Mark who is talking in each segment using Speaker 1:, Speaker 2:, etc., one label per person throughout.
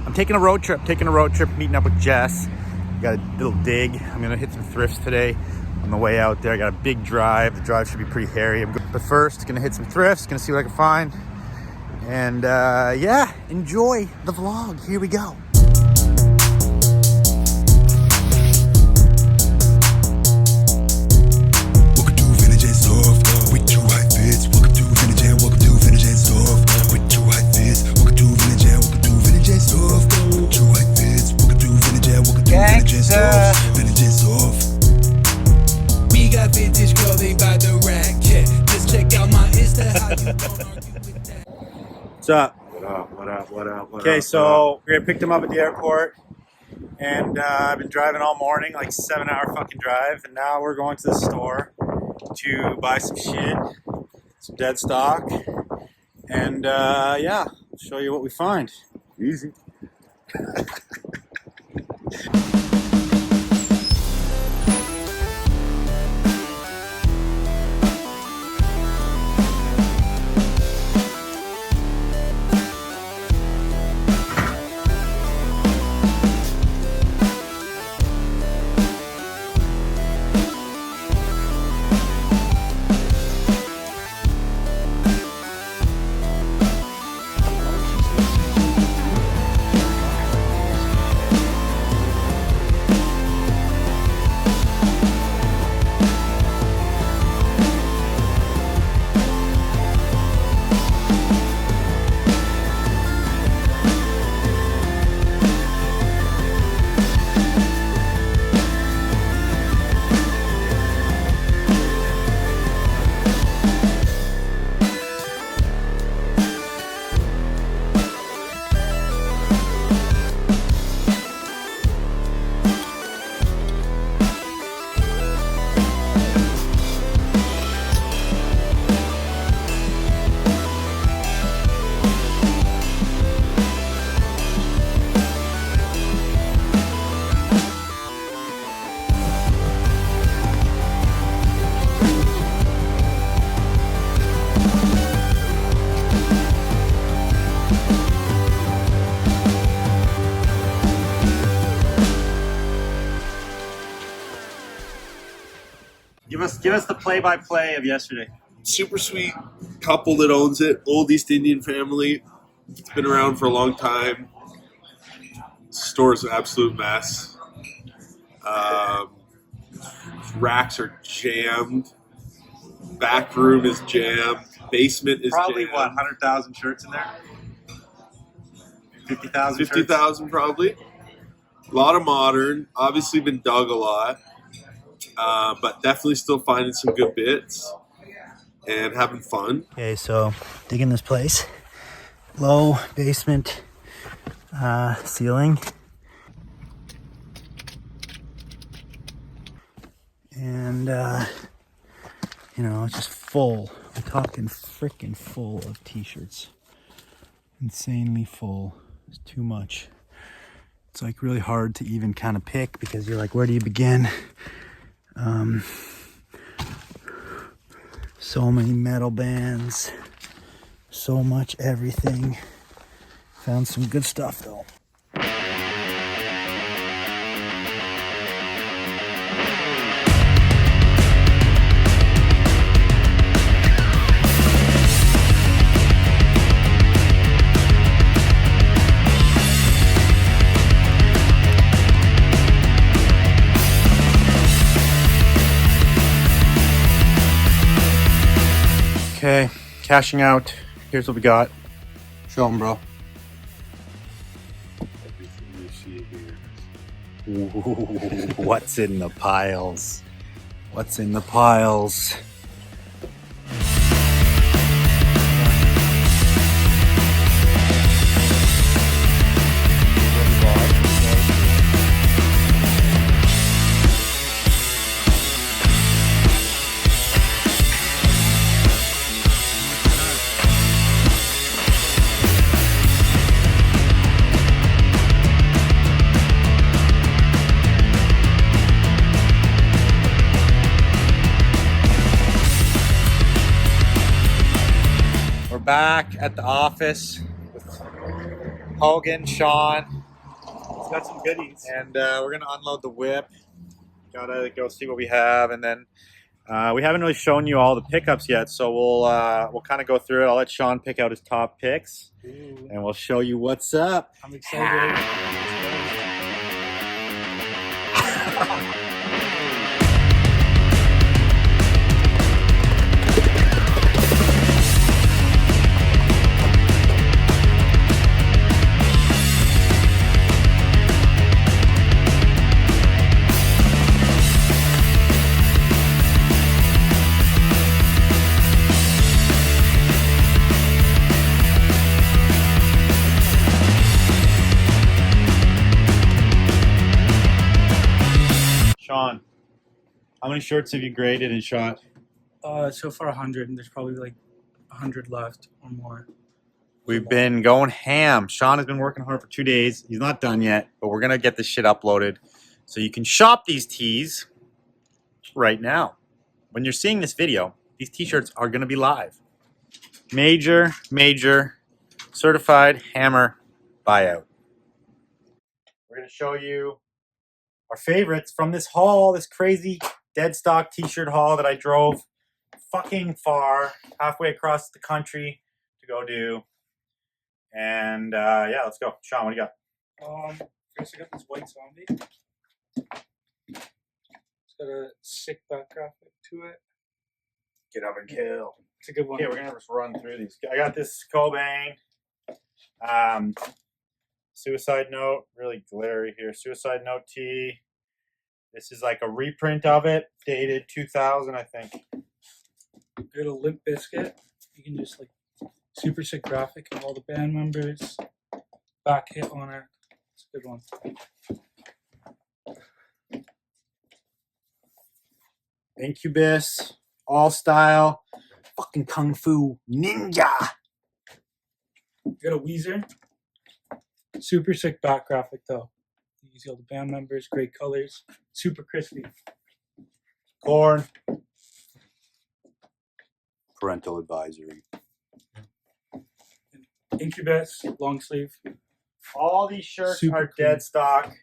Speaker 1: I'm taking a road trip, meeting up with Jess. Got a little dig. I'm gonna hit some thrifts today on the way out there. I got a big drive. The drive should be pretty hairy. But first, gonna hit some thrifts, gonna see what I can find. And yeah, enjoy the vlog. Here we go.
Speaker 2: We got vintage clothing by the rack. Yeah, just check out my Insta. How you gonna argue with that?
Speaker 1: What's up?
Speaker 3: What up?
Speaker 1: Okay, so we picked him up at the airport, and I've been driving all morning, like 7-hour fucking drive, and now we're going to the store to buy some shit, some Deadstock, and yeah, I'll show you what we find.
Speaker 3: Easy.
Speaker 1: Give us the play-by-play of yesterday.
Speaker 3: Super sweet couple that owns it. Old East Indian family. It's been around for a long time. Store's an absolute mess. Racks are jammed. Back room is jammed. Basement is
Speaker 1: Probably
Speaker 3: jammed.
Speaker 1: what, 100,000 shirts in there? 50,000 shirts?
Speaker 3: 50,000 probably. A lot of modern. Obviously been dug a lot. But definitely still finding some good bits and having fun.
Speaker 1: Okay, so digging this place. Low basement ceiling. And, you know, it's just full. I'm talking freaking full of t-shirts. Insanely full. It's too much. It's like really hard to even kind of pick because you're like, where do you begin? So many metal bands, so much everything. Found some good stuff though. Okay, cashing out. Here's what we got. Show them, bro.
Speaker 3: Everything you see here.
Speaker 1: Ooh, what's in the piles? What's in the piles? Back at the office with Hogan, Sean,
Speaker 4: It's got some goodies.
Speaker 1: and we're gonna unload the whip. Gotta go see what we have, and then we haven't really shown you all the pickups yet, so we'll kind of go through it. I'll let Sean pick out his top picks,
Speaker 4: Ooh,
Speaker 1: and we'll show you what's up.
Speaker 4: I'm excited.
Speaker 1: Sean, how many shirts have you graded and shot?
Speaker 4: So far 100, and there's probably like 100 left or more.
Speaker 1: We've been going ham. Sean has been working hard for 2 days. He's not done yet, but we're gonna get this shit uploaded so you can shop these tees right now. When you're seeing this video, these t-shirts are gonna be live. Major certified hammer buyout. We're gonna show you our favorites from this haul, this crazy Deadstock t-shirt haul that I drove fucking far, halfway across the country to go do. And yeah, let's go. Sean, what do you got?
Speaker 4: First I got this white zombie. It's got a sick back graphic to it.
Speaker 1: Get up and kill.
Speaker 4: It's a good one.
Speaker 1: Okay, we're gonna just run through these. I got this Cobain. Suicide Note, really glary here. Suicide Note tee. This is like a reprint of it, dated 2000, I think.
Speaker 4: Got a Limp Biscuit. You can just like super sick graphic of all the band members. Back hit on it. It's a good one.
Speaker 1: Incubus, all style, fucking kung fu ninja.
Speaker 4: Got a Weezer. Super sick back graphic though. You can see all the band members, great colors, super crispy.
Speaker 1: Korn. Parental advisory.
Speaker 4: Incubus, long sleeve.
Speaker 1: All these shirts
Speaker 4: Super
Speaker 1: are
Speaker 4: clean.
Speaker 1: dead stock.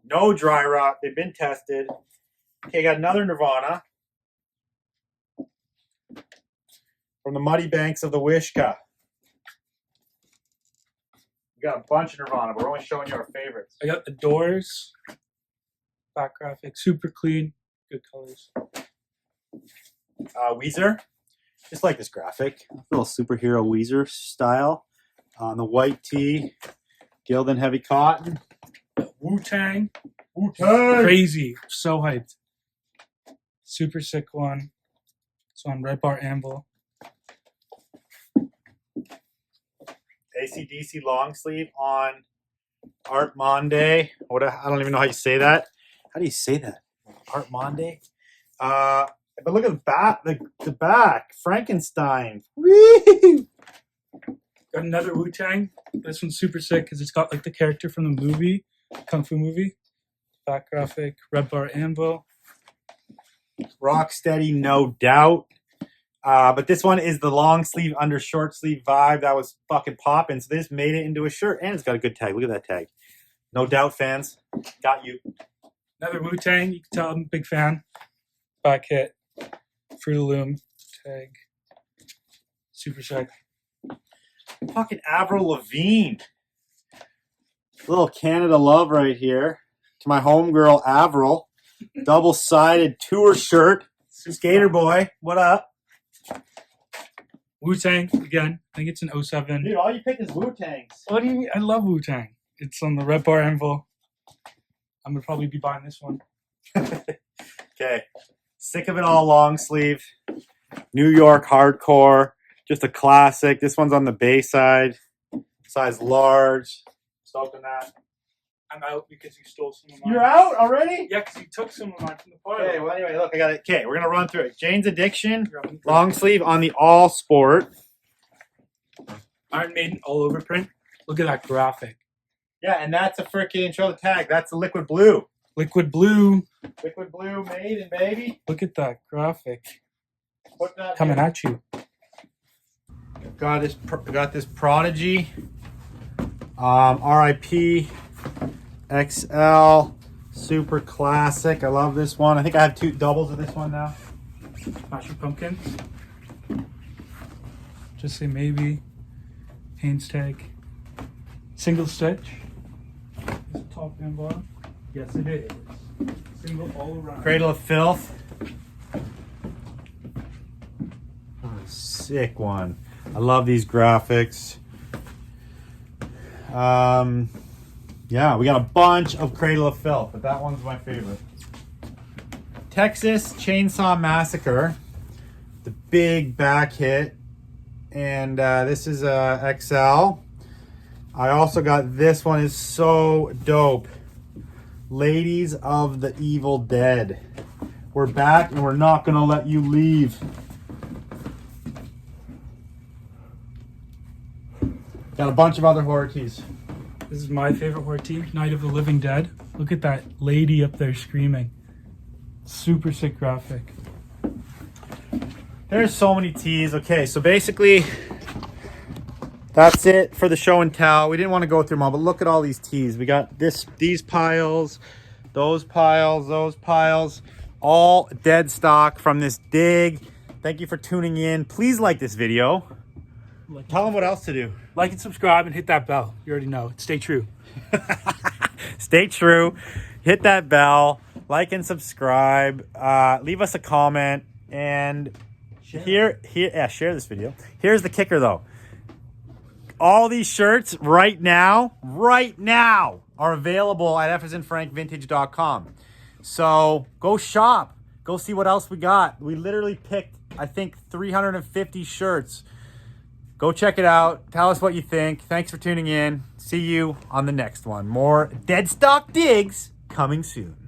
Speaker 1: No dry rot. They've been tested. Okay, got another Nirvana. From the muddy banks of the Wishka. We got a bunch of Nirvana. We're only showing you our favorites.
Speaker 4: I got the Doors. Back graphic, super clean, good colors.
Speaker 1: Weezer. Just like this graphic. Little superhero Weezer style. On the white tee. Gildan heavy cotton.
Speaker 4: Wu-tang.
Speaker 1: Wu-tang!
Speaker 4: Crazy. So hyped. Super sick one. It's on Red Bar Anvil.
Speaker 1: AC/DC long sleeve on Art Monday. I don't even know how you say that. How do you say that? Art Monday? But look at the back. The back. Frankenstein. Woo!
Speaker 4: Got another Wu-tang. This one's super sick because it's got like the character from the movie, Kung Fu movie. Back graphic, Red Bar Anvil.
Speaker 1: Rocksteady, no doubt. But this one is the long sleeve under short sleeve vibe. That was fucking popping. So they just made it into a shirt, and it's got a good tag. Look at that tag. No doubt, fans. Got you.
Speaker 4: Another Wu-tang. You can tell I'm a big fan. Back hit, Fruit of the Loom tag. Super sick.
Speaker 1: Fucking Avril Lavigne. Little Canada love right here. To my homegirl, Avril. Double-sided tour shirt. Skater boy. What up?
Speaker 4: Wu-tang, again. I think it's an 07.
Speaker 1: Dude, all you pick is Wu-Tangs.
Speaker 4: What do you mean? I love Wu-tang. It's on the Red Bar Anvil. I'm going to probably be buying this one.
Speaker 1: Okay. Sick of it all long sleeve. New York hardcore. Just a classic. This one's on the bay side. Size large. Stoked on that.
Speaker 4: I'm out because you stole some of mine.
Speaker 1: You're out already?
Speaker 4: Yeah, because you took some of mine from the pile.
Speaker 1: Okay, well anyway, look, I got it. Okay, we're gonna run through it. Jane's Addiction, long sleeve on the All Sport.
Speaker 4: Iron Maiden all over print. Look at that graphic.
Speaker 1: Yeah, and that's a freaking, show the tag. That's the liquid blue.
Speaker 4: Liquid blue.
Speaker 1: Liquid blue Maiden, baby.
Speaker 4: Look at that graphic.
Speaker 1: Put that
Speaker 4: Coming
Speaker 1: here.
Speaker 4: at you.
Speaker 1: Got this Prodigy RIP XL super classic. I love this one. I think I have 2 doubles of this one now.
Speaker 4: Smashing Pumpkins. Just say maybe. Haynes tag. Single stitch. Is it top and bottom? Yes, it is. Single all around.
Speaker 1: Cradle of Filth. Oh, sick one. I love these graphics. Yeah, we got a bunch of Cradle of Filth, but that one's my favorite. Texas Chainsaw Massacre, the big back hit, and this is a XL. I also got this one, is so dope. Ladies of the Evil Dead. We're back and we're not gonna let you leave. Got a bunch of other horror tees.
Speaker 4: This is my favorite horror tee, Night of the Living Dead. Look at that lady up there screaming. Super sick graphic.
Speaker 1: There's so many tees. Okay, so basically that's it for the show and tell. We didn't want to go through them all, but look at all these tees. We got these piles, those piles, all dead stock from this dig. Thank you for tuning in. Please like this video. Tell them what else to do.
Speaker 4: Like and subscribe and hit that bell. You already know. Stay true.
Speaker 1: Stay true. Hit that bell. Like and subscribe. Leave us a comment. And share this video. Here's the kicker though. All these shirts right now are available at FSNFrankVintage.com. So go shop. Go see what else we got. We literally picked, I think, 350 shirts. Go check it out. Tell us what you think. Thanks for tuning in. See you on the next one. More Deadstock digs coming soon.